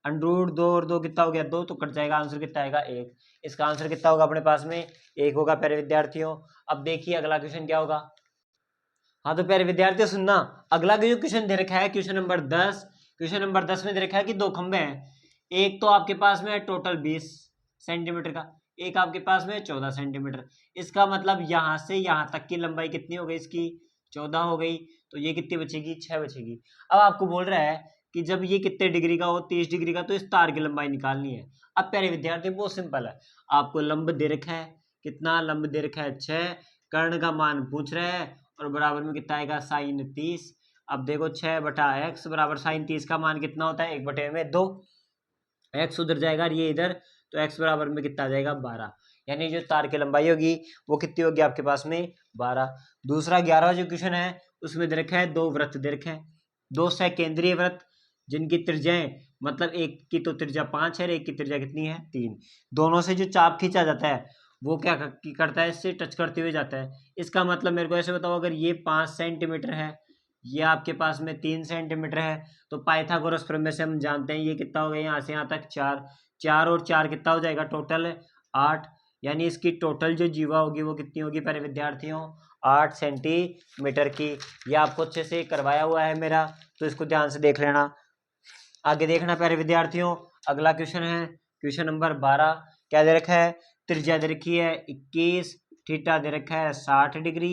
अंडर रूट 2 और 2 कितना हो गया 2, तो कट जाएगा आंसर कितना आएगा 1। इसका आंसर कितना होगा अपने पास में 1 होगा प्यारे विद्यार्थियों। अब देखिए अगला क्वेश्चन क्या होगा। हाँ तो प्यारे विद्यार्थियों सुनना, अगला जो क्वेश्चन दे रखा है क्वेश्चन नंबर 10, क्वेश्चन नंबर 10 में दे रखा है कि दो खंभे हैं, एक तो आपके पास में है टोटल 20 सेंटीमीटर का, एक आपके पास में 14 सेंटीमीटर। इसका मतलब यहाँ से यहाँ तक की लंबाई कितनी हो गई इसकी 14 हो गई, तो ये कितनी बचेगी 6 बचेगी। अब आपको बोल रहा है कि जब ये कितने डिग्री का हो 30 डिग्री का, तो इस तार की लंबाई निकालनी है। अब प्यारे विद्यार्थी बहुत सिंपल है, आपको लंब दे रखा है, कितना लंब दे रखा है 6, कर्ण का मान पूछ रहा है और बराबर में कितना आएगा साइन 30। अब देखो 6 बटा एक्स बराबर साइन 30 का मान कितना होता है 1 बटे में 2, एक्स उधर जाएगा और ये इधर, तो एक्स बराबर में कितना आ जाएगा 12, यानी जो तार की लंबाई होगी वो कितनी होगी आपके पास में 12। दूसरा 11वां जो क्वेश्चन है उसमें दे रखा है दो वृत्त दे रखे हैं, दो सकेंद्रीय वृत्त जिनकी त्रिज्याएं मतलब एक की तो त्रिज्या 5 है और एक की त्रिज्या कितनी है 3, दोनों से जो चाप खींचा जाता है वो क्या करता है इससे टच करते हुए जाता है। इसका मतलब मेरे को ऐसे बताओ, अगर ये 5 सेंटीमीटर है ये आपके पास में 3 सेंटीमीटर है, तो पाइथागोरस प्रमेय से हम जानते हैं ये कितना हो गया यहाँ से यहाँ तक 4, 4 और 4 कितना हो जाएगा टोटल 8, यानी इसकी टोटल जो जीवा होगी वो कितनी होगी प्यारे विद्यार्थियों 8 सेंटीमीटर की। ये आपको अच्छे से करवाया हुआ है मेरा, तो इसको ध्यान से देख लेना। आगे देखना प्यारे विद्यार्थियों, अगला क्वेश्चन है क्वेश्चन नंबर 12, क्या दे रखा है त्रिज्या दे रखी है 21, थीटा दे रखा है 60 डिग्री,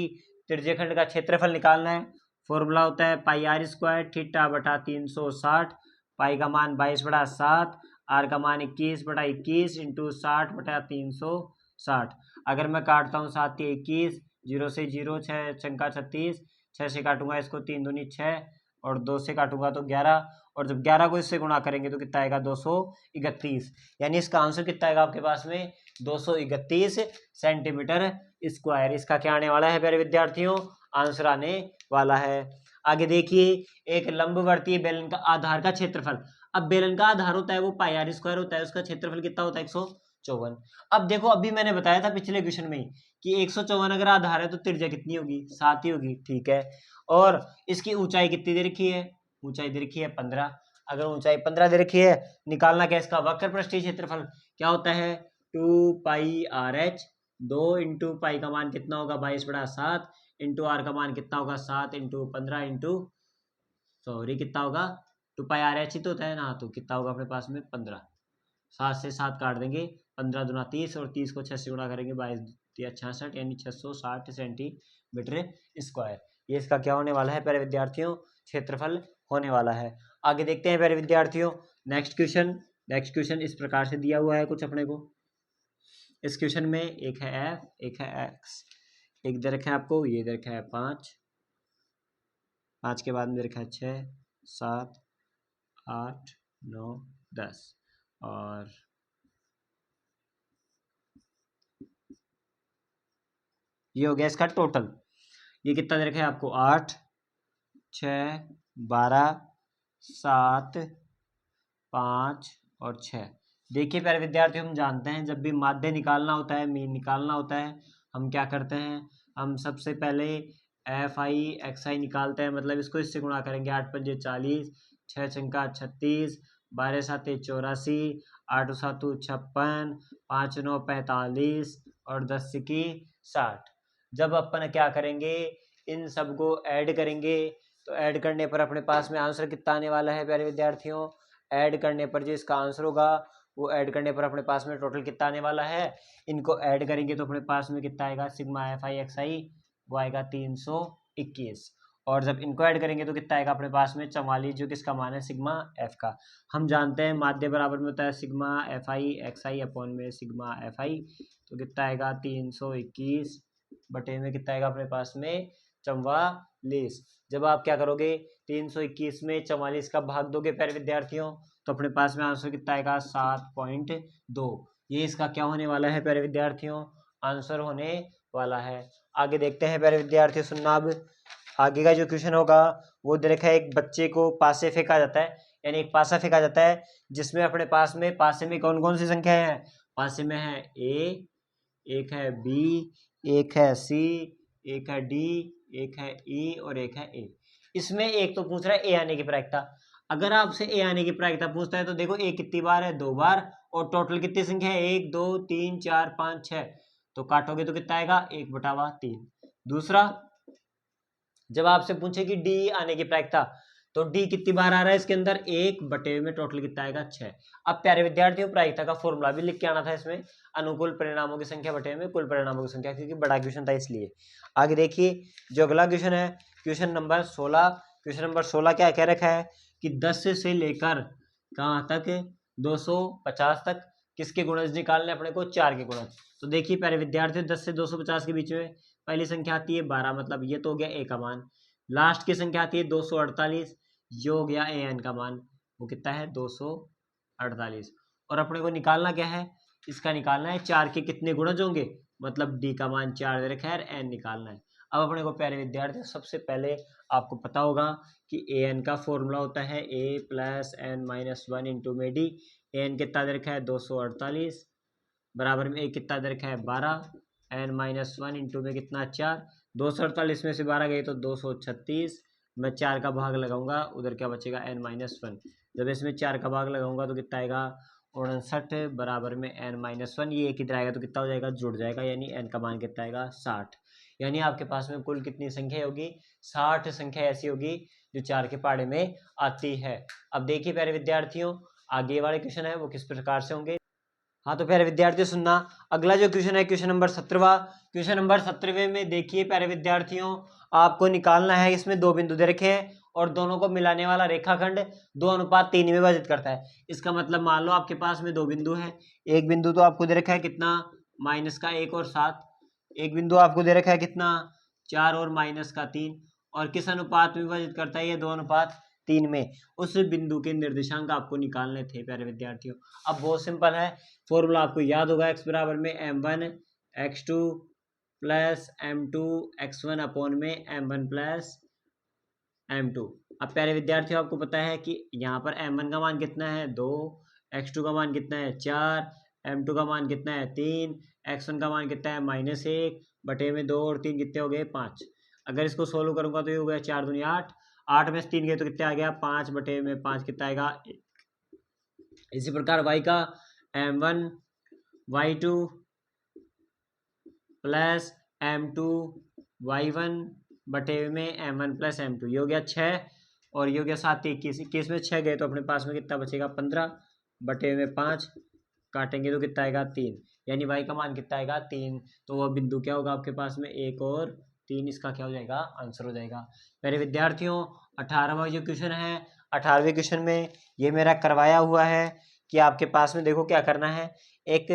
त्रिज्यखंड का क्षेत्रफल निकालना है। फॉर्मूला होता है पाई आर स्क्वायर थीटा बटा 360, पाई का मान 22/7, आर का मान 21/21 इंटू 60 बटा 360। अगर मैं काटता हूँ 7 के 21, 0 से 0, 6 छंका 36, 6 से काटूंगा इसको 3 दूनी 6 और 2 से काटूंगा तो 11, और जब 11 को इससे गुणा करेंगे तो कितना आएगा 231, यानी इसका आंसर कितना आएगा आपके पास में 231 सेंटीमीटर स्क्वायर। इसका क्या आने वाला है प्यारे विद्यार्थियों आंसर आने वाला है। आगे देखिए, एक लंबवर्तीय बेलन का आधार का क्षेत्रफल, अब बेलन का आधार होता है वो पाई आर स्क्वायर होता है, उसका क्षेत्रफल कितना होता है 154। अब देखो अभी मैंने बताया था पिछले क्वेश्चन में कि 154 अगर आधार है तो त्रिज्या कितनी होगी 7 ही होगी, ठीक है। और इसकी ऊंचाई कितनी दे रखी है, ऊंचाई दे रखी है 15, अगर ऊंचाई 15 दे रखी है निकालना क्या इसका वक्र पृष्ठीय क्षेत्रफल क्या होता है 2 पाई आर एच, 2 इंटू पाई का मान कितना होगा 22/7 इंटू आर का मान कितना होगा 7 इंटू 15 इंटू सॉरी कितना होगा 2 पाई आर एच ही तो होता है ना, तो कितना होगा अपने पास में 15, 7 से 7 काट देंगे 15 दूना 30 और 30 को 6 से गुणा करेंगे 22×66 यानी 660 सेंटीमीटर स्क्वायर। ये इसका क्या होने वाला है प्यारे विद्यार्थियों क्षेत्रफल होने वाला है। आगे देखते हैं प्यारे विद्यार्थियों नेक्स्ट क्वेश्चन इस प्रकार से दिया हुआ है कुछ अपने को। इस क्वेश्चन में एक है एफ एक है एक्स, एक दे रखा है आपको ये दे रखा है 5, 5 के बाद में दे रखा है 6 7 8 9 10 और ये हो गया इसका टोटल। ये कितना दे रखा है आपको 8 6, 12, 7, 5 और 6। देखिए प्यारे विद्यार्थी, हम जानते हैं जब भी माध्य निकालना होता है, मीन निकालना होता है, हम क्या करते हैं, हम सबसे पहले एफ आई एक्स आई निकालते हैं। मतलब इसको इससे गुणा करेंगे। 8 पंजे 40, 6 छंका 36, 12 साते 84, 8 सातू 56, 5 9 45 और 10 सिक्की 60। जब अपन क्या करेंगे, इन सबको ऐड करेंगे, तो ऐड करने पर अपने पास में आंसर कितना आने वाला है प्यारे विद्यार्थियों। ऐड करने पर जो इसका आंसर होगा, वो ऐड करने पर अपने पास में टोटल कितना आने वाला है। इनको ऐड करेंगे तो अपने पास में कितना आएगा, सिग्मा एफ आई एक्स आई वो आएगा 321। और जब इनको ऐड करेंगे तो कितना आएगा अपने पास में 44, जो किसका मान है, सिग्मा एफ का। हम जानते हैं माध्य बराबर में होता है sigma F I x I upon में सिग्मा एफ आई। तो कितना आएगा 321 बटे में कितना आएगा अपने पास में 44। जब आप क्या करोगे, 321 में 44 का भाग दोगे प्यारे विद्यार्थियों, तो अपने पास में आंसर कितना आएगा 7.2। ये इसका क्या होने वाला है प्यारे विद्यार्थियों, आंसर होने वाला है। आगे देखते हैं प्यारे विद्यार्थियों, सुनना अब आगे का जो क्वेश्चन होगा वो दे रखा है। एक बच्चे को पासे फेंका जाता है, यानी एक पासा फेंका जाता है जिसमें अपने पास में पासे में कौन कौन सी संख्या है। पासे में है ए, एक है बी, एक है सी, एक है डी, एक है ई और एक है ए। इसमें एक तो पूछ रहा है ए आने की प्रायिकता। अगर आपसे ए आने की प्रायिकता पूछता है तो देखो ए कितनी बार है, 2 बार, और टोटल कितनी संख्या है, 1 2 3 4 5 6। तो काटोगे तो कितना आएगा, 1/3। दूसरा, जब आपसे पूछे कि डी आने की प्रायिकता, तो डी कितनी बार आ रहा है इसके अंदर, 1 बटे में टोटल कितना आएगा 6। अब प्यारे विद्यार्थियों, प्रायिकता का फॉर्मूला भी लिख के आना था इसमें, अनुकूल परिणामों की संख्या बटे में कुल परिणामों की संख्या, क्योंकि बड़ा क्वेश्चन था इसलिए। आगे देखिए जो अगला क्वेश्चन है, क्वेश्चन नंबर 16। क्वेश्चन नंबर 16 क्या कह रखा है कि 10 से लेकर कहाँ तक, 250 तक किसके गुणज निकालने अपने को, 4 के गुणज। तो देखिए प्यारे विद्यार्थियों, 10 से 250 के बीच में पहली संख्या आती है 12, मतलब ये तो हो गया ए का मान। लास्ट की संख्या आती है 248, ये हो गया ए एन का मान, वो कितना है 248। और अपने को निकालना क्या है, इसका निकालना है 4 के कितने गुणज होंगे, मतलब डी का मान 4 दे रखा है, एन निकालना है। अब अपने को प्यारे विद्यार्थी सबसे पहले आपको पता होगा कि ए एन का फॉर्मूला होता है ए प्लस एन माइनस 1 इंटू में डी। ए एन कितना दे रखा है 248, बराबर में ए कितना दे रखा है 12, एन माइनस 1 इंटू में कितना 4। 248 में से 12 गए तो 236, मैं 4 का भाग लगाऊंगा, उधर क्या बचेगा एन माइनस 1। जब इसमें 4 का भाग लगाऊंगा तो कितना आएगा 59, बराबर में एन माइनस 1। ये एक इधर आएगा तो कितना हो जाएगा, जुड़ जाएगा, यानी एन का मान कितना आएगा 60। यानी आपके पास में कुल कितनी संख्या होगी, 60 संख्या ऐसी होगी जो 4 के पहाड़े में आती है। अब देखिए प्यारे विद्यार्थियों, आगे वाले क्वेश्चन है वो किस प्रकार से होंगे। हाँ तो प्यारे विद्यार्थियों सुनना, अगला जो क्वेश्चन है क्वेश्चन नंबर 17। क्वेश्चन नंबर 17 में देखिए प्यारे विद्यार्थियों, आपको निकालना है, इसमें 2 बिंदु दे रखे हैं और दोनों को मिलाने वाला रेखाखंड 2:3 में विभाजित करता है। इसका मतलब मान लो आपके पास में 2 बिंदु हैं। एक बिंदु तो आपको दे रखा है कितना, -1 और 7। एक बिंदु आपको दे रखा है कितना, 4 और -3। और किस अनुपात में विभाजित करता है, ये 2:3 में। उस बिंदु के निर्देशांक आपको निकालने थे प्यारे विद्यार्थियों। अब बहुत सिंपल है, फॉर्मूला आपको याद होगा, x बराबर में m1 x2 plus m2 x1 upon में m1 प्लस m2। अब प्यारे विद्यार्थियों आपको पता है कि यहाँ पर m1 का मान कितना है 2, x2 का मान कितना है 4, m2 का मान कितना है 3, x1 का मान कितना है -1 बटे में 2 और 3 कितने हो गए 5। अगर इसको सोल्व करूंगा तो ये हो गया 4 दूनी 8, 8 में से 3 गए तो कितने आ गया 5 बटे में 5 कितना आएगा 1। इसी प्रकार y का m1 y2 plus m2 y1 बटे में m1 प्लस m2, ये हो गया 6 और ये हो गया 7 21। 21 में 6 गए तो अपने पास में कितना बचेगा 15 बटे में 5, काटेंगे तो कितना आएगा 3, यानी y का मान कितना आएगा 3। तो वह बिंदु क्या होगा आपके पास में 1 और 3, इसका क्या हो जाएगा आंसर हो जाएगा। मेरे विद्यार्थियों 18वां जो क्वेश्चन है, 18वें क्वेश्चन में ये मेरा करवाया हुआ है कि आपके पास में देखो क्या करना है। एक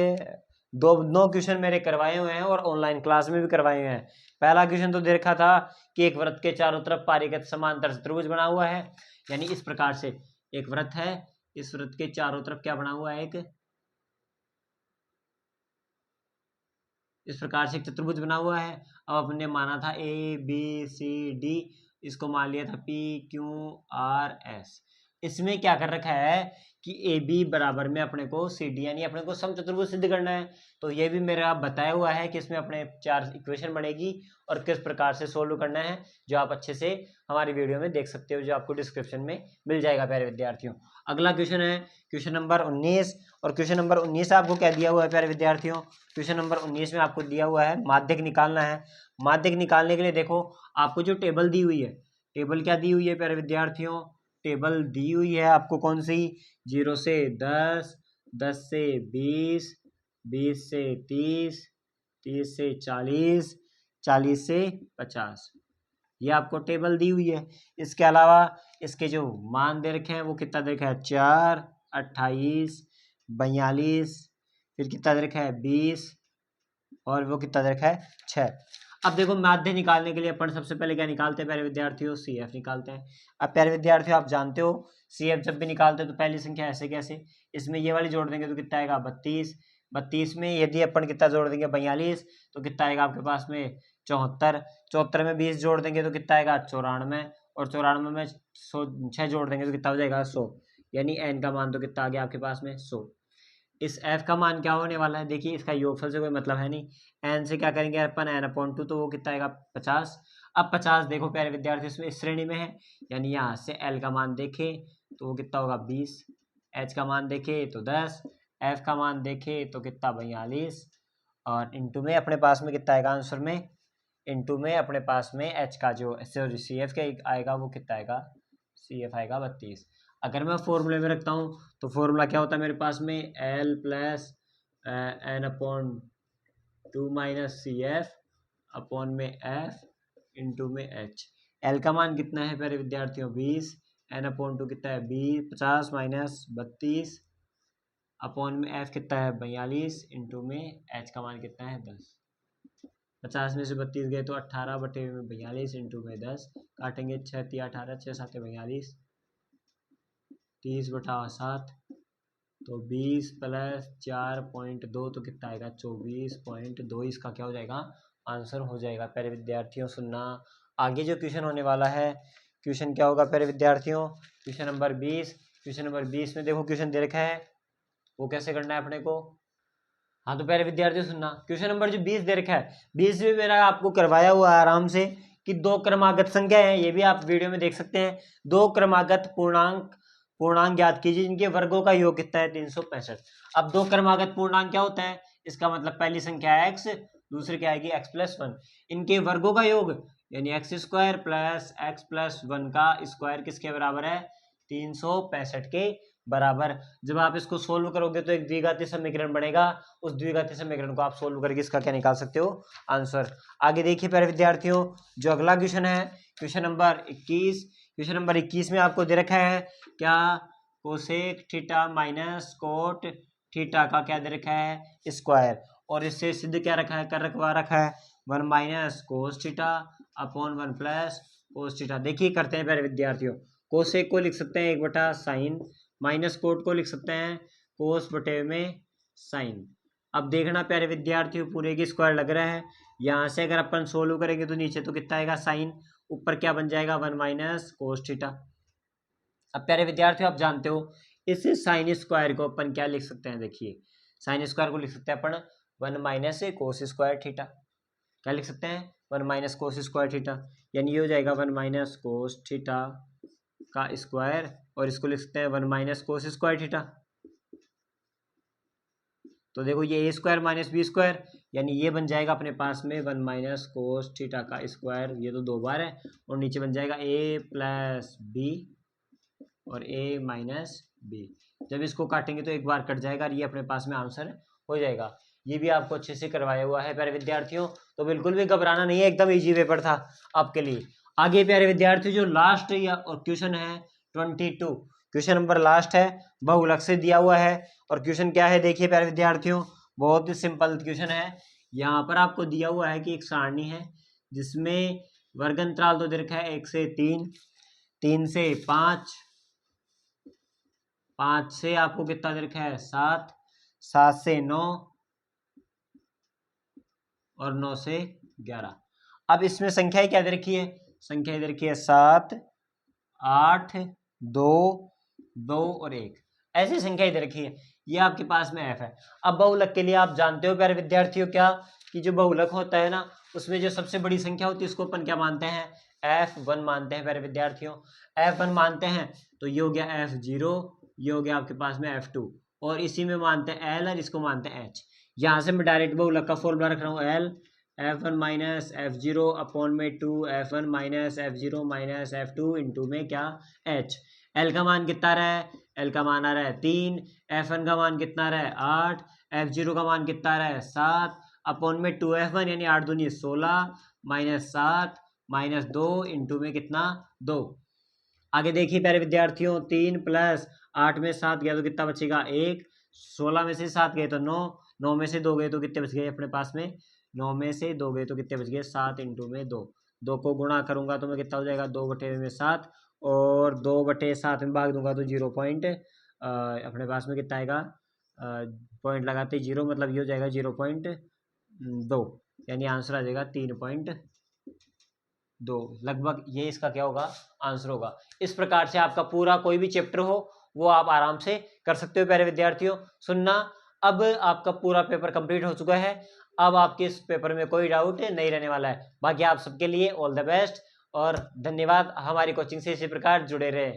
दो क्वेश्चन मेरे करवाए हुए हैं और ऑनलाइन क्लास में भी करवाए हुए हैं। पहला क्वेश्चन तो दे रखा था कि एक वृत्त के चारों तरफ पारीगत समांतर त्रिभुज बना हुआ है, यानी इस प्रकार से एक वृत्त है, इस वृत्त के चारों तरफ क्या बना हुआ है, एक इस प्रकार से एक चतुर्भुज बना हुआ है। अब अपने माना था ए बी सी डी, इसको मान लिया था P Q R S। इसमें क्या कर रखा है कि ए बी बराबर में अपने को सी डी, यानी अपने को समचतुर्भुज सिद्ध करना है। तो ये भी मेरा बताया हुआ है कि इसमें अपने 4 इक्वेशन बनेगी और किस प्रकार से सोल्व करना है, जो आप अच्छे से हमारी वीडियो में देख सकते हो, जो आपको डिस्क्रिप्शन में मिल जाएगा प्यारे विद्यार्थियों। अगला क्वेश्चन है क्वेश्चन नंबर 19, और क्वेश्चन नंबर 19 आपको क्या दिया हुआ है प्यारे विद्यार्थियों? क्वेश्चन नंबर 19 में आपको दिया हुआ है माध्यक निकालना है। माध्यक निकालने के लिए देखो आपको जो टेबल दी हुई है, टेबल क्या दी हुई है प्यारे विद्यार्थियों? टेबल दी हुई है आपको कौन सी? 0 से 10, 10 से 20, 20 से 30, 30 से 40, 40 से 50, ये आपको टेबल दी हुई है। इसके अलावा इसके जो मान दे रखे हैं वो कितना दे रखा है? 4, 28, 42, फिर कितना दे रखा है? 20, और वो कितना दे रखा है? 6। अब देखो माध्य निकालने के लिए अपन सबसे पहले क्या निकालते हैं प्यारे विद्यार्थियों? सी एफ निकालते हैं। अब प्यारे विद्यार्थियों आप जानते हो सी एफ जब भी निकालते हैं तो पहली संख्या ऐसे कैसे, इसमें ये वाली जोड़ देंगे तो कितना आएगा? 32, 32 में यदि अपन कितना जोड़ देंगे? 42, तो कितना आएगा आपके पास में? 74, 74 में 20 जोड़ देंगे तो कितना आएगा? 94, और 94 में 6 जोड़ देंगे तो कितना हो जाएगा? 100, यानी एन का मान तो कितना आ गया आपके पास में? 100। इस f का मान क्या होने वाला है? देखिए इसका योगफल से कोई मतलब है नहीं, n से क्या करेंगे अपन? n/2, तो वो कितना आएगा? 50। अब 50 देखो प्यारे विद्यार्थी इसमें इस श्रेणी में है, यानी यहाँ से l का मान देखें तो वो कितना होगा? 20, h का मान देखें तो 10, f का मान देखें तो कितना? 42, और इंटू में अपने पास में कितना आएगा आंसर में? इंटू में अपने पास में h का जो सी एफ का आएगा वो कितना आएगा? सी एफ आएगा 32। अगर मैं फॉर्मूले में रखता हूँ तो फॉर्मूला क्या होता है मेरे पास में? L plus n/2 minus C F upon में एफ इंटू में एच। एल का मान कितना है प्यारे विद्यार्थियों? 20, n/2 कितना है? 20, 50 माइनस 32 अपॉन में एफ कितना है? 42 इंटू में एच का मान कितना है? 10। 50 में से 32 गए तो 18 बटे में 42 इंटू में 10, काटेंगे 6 3 18, 6 7 42, 30 बटा 7, तो 20 प्लस 4.2 तो कितना आएगा? 24.2। इसका क्या हो जाएगा? आंसर हो जाएगा। प्यारे विद्यार्थियों सुनना, आगे जो क्वेश्चन होने वाला है, क्वेश्चन क्या होगा प्यारे विद्यार्थियों? Question number 20। क्वेश्चन नंबर 20 में देखो क्वेश्चन दे रखा है, वो कैसे करना है अपने को? हाँ तो प्यारे विद्यार्थियों सुनना, क्वेश्चन नंबर जो 20 दे रखा है, 20 में मेरा आपको करवाया हुआ है आराम से कि 2 क्रमागत संख्या है, ये भी आप वीडियो में देख सकते हैं। 2 क्रमागत पूर्णांक ज्ञात कीजिए जिनके वर्गों का योग कितना है? 365। अब 2 क्रमागत पूर्णांक क्या होता है? इसका मतलब पहली संख्या है x, दूसरी क्या आएगी? x+1, इनके वर्गों का योग यानी x² प्लस x+1 का स्क्वायर किसके बराबर है? 365 के बराबर। जब आप इसको सोल्व करोगे तो एक द्विघातीय समीकरण बनेगा, उस द्विघातीय समीकरण को आप सोल्व करके इसका क्या निकाल सकते हो? आंसर। आगे देखिए प्यारे विद्यार्थियों, जो अगला क्वेश्चन है क्वेश्चन नंबर 21। क्वेश्चन नंबर 21 में आपको दे रखा है क्या? Cosec theta minus cot theta का क्या दे रखा है? स्क्वायर, और इससे सिद्ध क्या रखा है? कर रखा है 1 minus cos theta upon 1 plus cos theta. देखिए करते हैं प्यारे विद्यार्थियों, कोसेक को लिख सकते हैं 1/sin, माइनस कोट को लिख सकते हैं कोस बटे में साइन। अब देखना प्यारे विद्यार्थियों, पूरे की स्क्वायर लग रहा है, यहाँ से अगर अपन सोल्व करेंगे तो नीचे तो कितना आएगा? साइन, ऊपर क्या बन जाएगा? 1 माइनस कोस थीटा। अब प्यारे विद्यार्थियों आप जानते हो इस साइन स्क्वायर को अपन क्या लिख सकते हैं? देखिए साइन स्क्वायर को लिख सकते हैं अपन 1 माइनस कोस स्क्वायर थीटा। क्या लिख सकते हैं? 1 माइनस कोस स्क्वायर थीटा, यानी ये हो जाएगा 1 माइनस कोस थीटा का स्क्वायर, और इसको लिख सकते हैं 1 माइनस कोस स्क्वायर थीटा। तो देखो ये ए स्क्वायर माइनस बी स्क्वायर, यानी ये बन जाएगा अपने पास में 1 माइनस कोस थीटा का स्क्वायर, ये तो 2 बार है, और नीचे बन जाएगा ए प्लस बी और ए माइनस बी। जब इसको काटेंगे तो एक बार कट जाएगा और ये अपने पास में आंसर हो जाएगा। ये भी आपको अच्छे से करवाया हुआ है प्यारे विद्यार्थियों, तो बिल्कुल भी घबराना नहीं है, एकदम इजी पेपर था आपके लिए। आगे प्यारे विद्यार्थियों जो लास्ट या और क्वेश्चन है 22, क्वेश्चन नंबर लास्ट है, बहुलक से दिया हुआ है। और क्वेश्चन क्या है देखिए प्यारे विद्यार्थियों, बहुत ही सिंपल क्वेश्चन है। यहाँ पर आपको दिया हुआ है कि एक सारणी है जिसमें वर्ग अंतराल तो दे रखा है 1 से 3, 3 से 5, 5 से आपको कितना दे रखा है? 7, 7 से 9 और 9 से 11। अब इसमें संख्याएं क्या दे रखी है? संख्या इधर की है 7, 8, 2, 2 और 1, ऐसी संख्या इधर रखी है। ये आपके पास में f है। अब बहुलक के लिए आप जानते हो प्यारे विद्यार्थियों क्या, कि जो बहुलक होता है ना, उसमें जो सबसे बड़ी संख्या होती है उसको अपन क्या मानते हैं, f1 मानते हैं प्यारे विद्यार्थियों। f1 मानते हैं तो ये हो गया f0, ये हो गया आपके पास में f2, और इसी में मानते हैं l और इसको मानते हैं h। यहाँ से मैं डायरेक्ट बहुलक का फॉर्मूला रख रहा हूँ, l f1 minus f0 upon में 2 f1 minus f0 minus f2 into में क्या h। l का मान कितना रहा है, l का मान आ रहा है 3, f1 का मान कितना रहा है 8, f0 का मान कितना रहा है 7 अपॉन में 2f1 यानी 8 दूनी 16 माइनस 7 माइनस 2 इंटू में कितना 2। आगे देखिए प्यारे विद्यार्थियों, 3 प्लस 8 में 7 गया तो कितना बचेगा 1, 16 में से 7 गए तो 9, 9 में से 2 गए तो कितने बच गए अपने पास में, 9 में से 2 गए तो कितने बच गए 7 इंटू में 2, 2 को गुणा करूंगा तो मैं कितना हो जाएगा 2/7, और 2/7 में भाग दूंगा तो 0 पॉइंट अपने पास में कितना आएगा, पॉइंट लगाते 0, मतलब ये हो जाएगा 0.2, यानी आंसर आ जाएगा 3.2, लगभग ये इसका क्या होगा आंसर होगा। इस प्रकार से आपका पूरा कोई भी चैप्टर हो वो आप आराम से कर सकते हो प्यारे विद्यार्थियों। सुनना, अब आपका पूरा पेपर कंप्लीट हो चुका है, अब आपके इस पेपर में कोई डाउट नहीं रहने वाला है। बाकी आप सबके लिए ऑल द बेस्ट और धन्यवाद, हमारी कोचिंग से इसी प्रकार जुड़े रहे।